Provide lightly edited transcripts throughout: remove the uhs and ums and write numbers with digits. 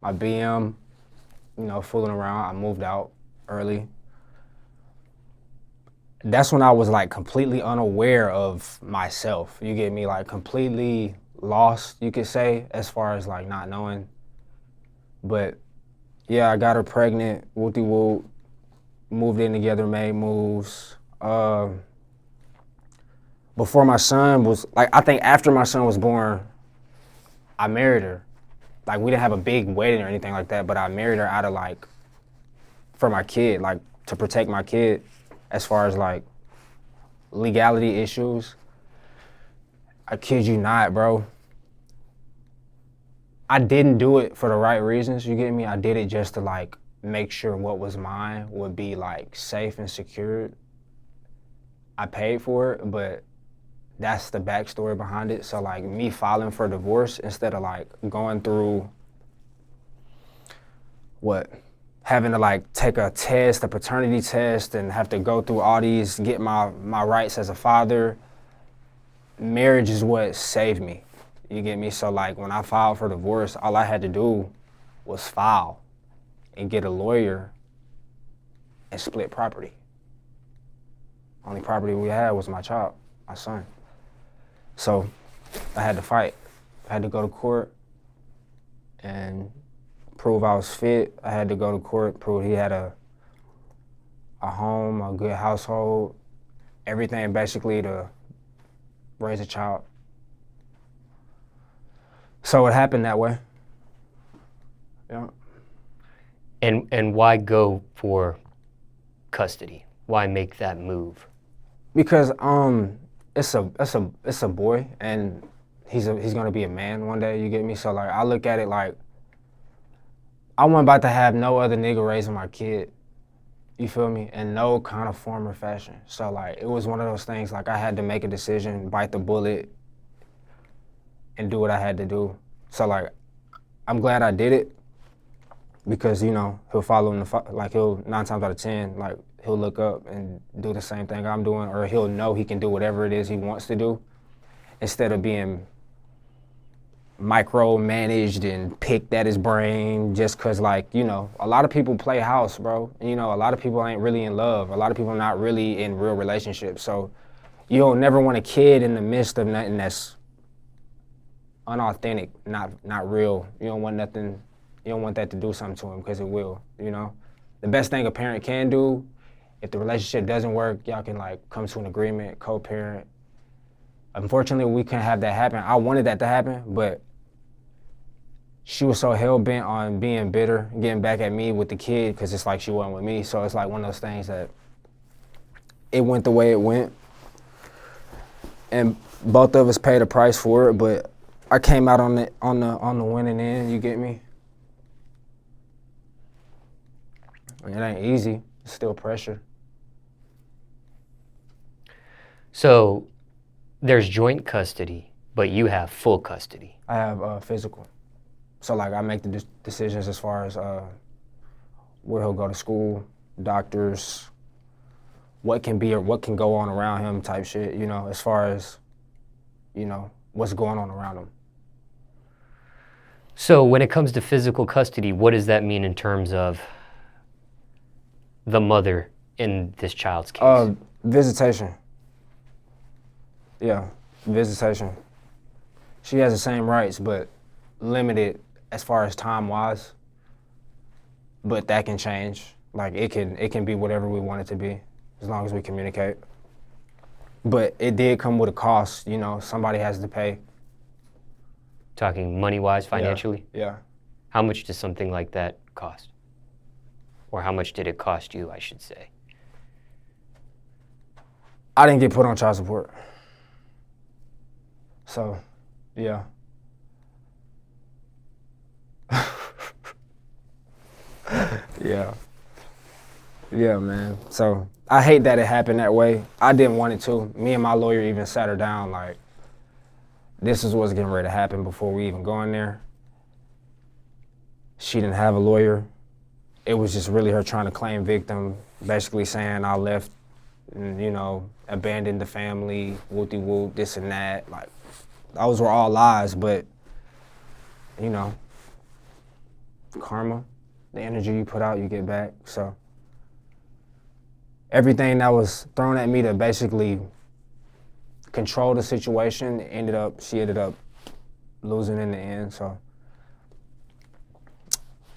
my BM, fooling around. I moved out early. That's when I was like completely unaware of myself. You get me? Like completely lost, you could say, as far as like not knowing. But yeah, I got her pregnant, whoop-de-whoop, moved in together, made moves. Before my son was, like, I think after my son was born, I married her. Like, we didn't have a big wedding or anything like that, but I married her out of, like, for my kid, like, to protect my kid as far as, like, legality issues. I kid you not, bro. I didn't do it for the right reasons, you get me? I did it just to, like, make sure what was mine would be, like, safe and secured. I paid for it, but that's the backstory behind it. So like me filing for divorce instead of like going through having to like take a test, a paternity test, and have to go through all these, get my rights as a father. Marriage is what saved me. You get me? So like when I filed for divorce, all I had to do was file and get a lawyer and split property. Only property we had was my child, my son. So I had to fight. I had to go to court and prove I was fit. I had to go to court, prove he had a home, a good household, everything basically to raise a child. So it happened that way. Yeah. And why go for custody? Why make that move? Because it's a boy, and he's gonna be a man one day. You get me? So like I look at it like I wasn't about to have no other nigga raising my kid. You feel me? In no kind of form or fashion. So like it was one of those things like I had to make a decision, bite the bullet, and do what I had to do. So like I'm glad I did it because he'll follow in he'll 9 times out of 10 like he'll look up and do the same thing I'm doing, or he'll know he can do whatever it is he wants to do instead of being micromanaged and picked at his brain just cause like, a lot of people play house, bro. A lot of people ain't really in love. A lot of people are not really in real relationships. So you don't never want a kid in the midst of nothing that's unauthentic, not real. You don't want nothing, you don't want that to do something to him because it will, The best thing a parent can do, if the relationship doesn't work, y'all can like come to an agreement, co-parent. Unfortunately, we couldn't have that happen. I wanted that to happen, but she was so hell-bent on being bitter, getting back at me with the kid, because it's like she wasn't with me. So it's like one of those things that it went the way it went. And both of us paid a price for it, but I came out on the winning end, you get me? It ain't easy, it's still pressure. So there's joint custody, but you have full custody. I have physical. So like I make the decisions as far as where he'll go to school, doctors, what can be or what can go on around him type shit, as far as, what's going on around him. So when it comes to physical custody, what does that mean in terms of the mother in this child's case? Visitation. Yeah, visitation. She has the same rights, but limited as far as time-wise. But that can change. Like it can be whatever we want it to be, as long as we communicate. But it did come with a cost, somebody has to pay. Talking money-wise, financially? Yeah. How much does something like that cost? Or how much did it cost you, I should say? I didn't get put on child support. So, yeah. Yeah. Yeah, man. So, I hate that it happened that way. I didn't want it to. Me and my lawyer even sat her down like, this is what's getting ready to happen before we even go in there. She didn't have a lawyer. It was just really her trying to claim victim, basically saying I left and, abandoned the family, whoop-de-whoop, this and that. Like, those were all lies, but, karma. The energy you put out, you get back. So everything that was thrown at me to basically control the situation she ended up losing in the end. So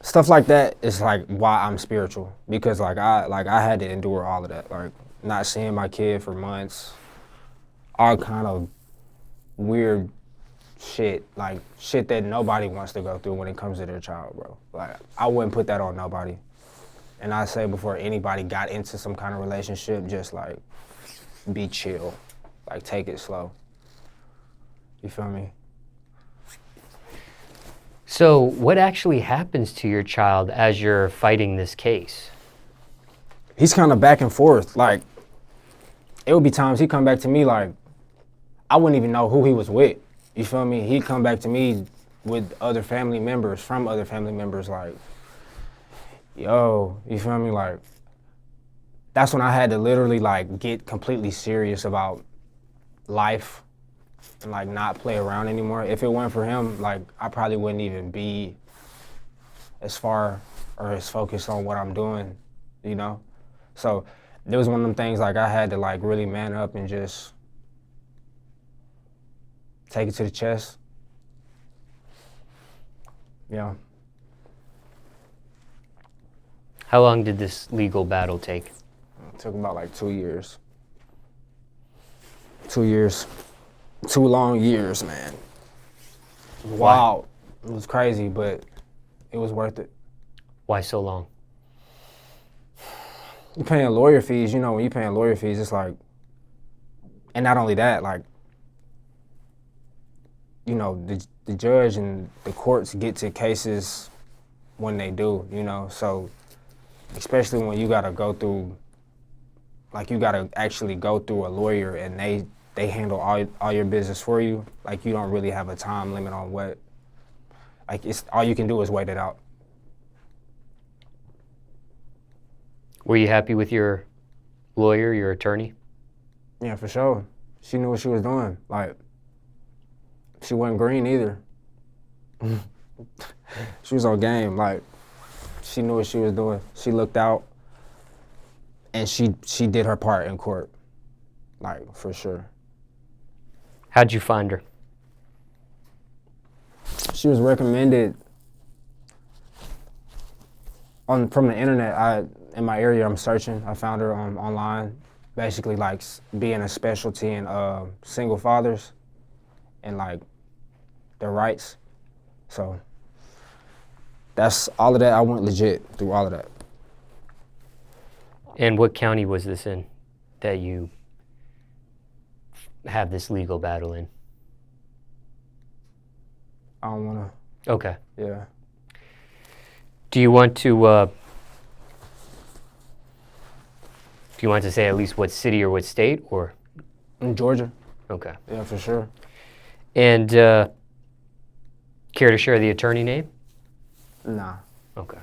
stuff like that is like why I'm spiritual, because like I had to endure all of that, like not seeing my kid for months, all kind of weird shit, like shit that nobody wants to go through when it comes to their child, bro. Like I wouldn't put that on nobody. And I say before anybody got into some kind of relationship, just like be chill, like take it slow. You feel me? So what actually happens to your child as you're fighting this case? He's kind of back and forth. Like it would be times he'd come back to me like I wouldn't even know who he was with. You feel me? He'd come back to me with other family members, from other family members, like, yo, you feel me? Like, that's when I had to literally like get completely serious about life and like not play around anymore. If it weren't for him, like I probably wouldn't even be as far or as focused on what I'm doing, you know? So there was one of them things like I had to like really man up and just take it to the chest. Yeah. How long did this legal battle take? It took about like 2 years. 2 years. 2 long years, man. Wow. It was crazy, but it was worth it. Why so long? You're paying lawyer fees, you know, when you're paying lawyer fees, it's like, and not only that, like, you know, the judge and the courts get to cases when they do, you know, so especially when you gotta go through, like you gotta actually go through a lawyer and they handle all your business for you, like you don't really have a time limit on what, like it's all you can do is wait it out. Were you happy with your lawyer, your attorney? Yeah, for sure. She knew what she was doing. Like, she wasn't green either. She was on game. Like, she knew what she was doing. She looked out, and she did her part in court. Like, for sure. How'd you find her? She was recommended from the internet. In my area, I'm searching. I found her online, basically like being a specialty in single fathers and like their rights. So that's all of that. I went legit through all of that. And what county was this in that you have this legal battle in? I don't wanna. Okay. Yeah. Do you want to say at least what city or what state, or? In Georgia. Okay. Yeah, for sure. And care to share the attorney name? Nah. Okay.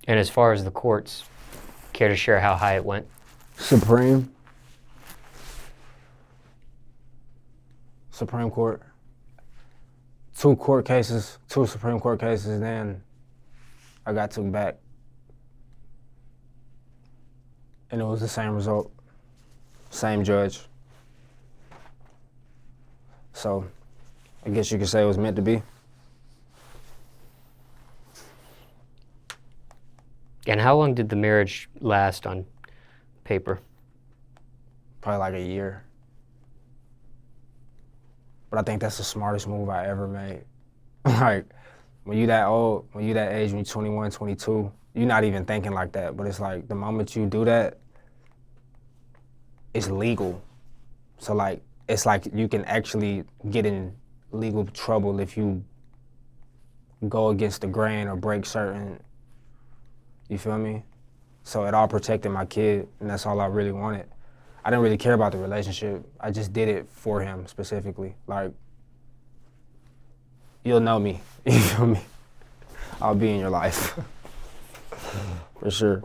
And as far as the courts, care to share how high it went? Supreme Court. 2 Supreme Court cases, then I got took back. And it was the same result, same judge. So I guess you could say it was meant to be. And how long did the marriage last on paper? Probably like a year. But I think that's the smartest move I ever made. Like, when you that old, when you that age, when you're 21, 22, you're not even thinking like that. But it's like, the moment you do that, it's legal. So like, it's like you can actually get in legal trouble if you go against the grain or break certain, you feel me? So it all protected my kid, and that's all I really wanted. I didn't really care about the relationship. I just did it for him specifically. Like, you'll know me, you feel me? I'll be in your life, for sure.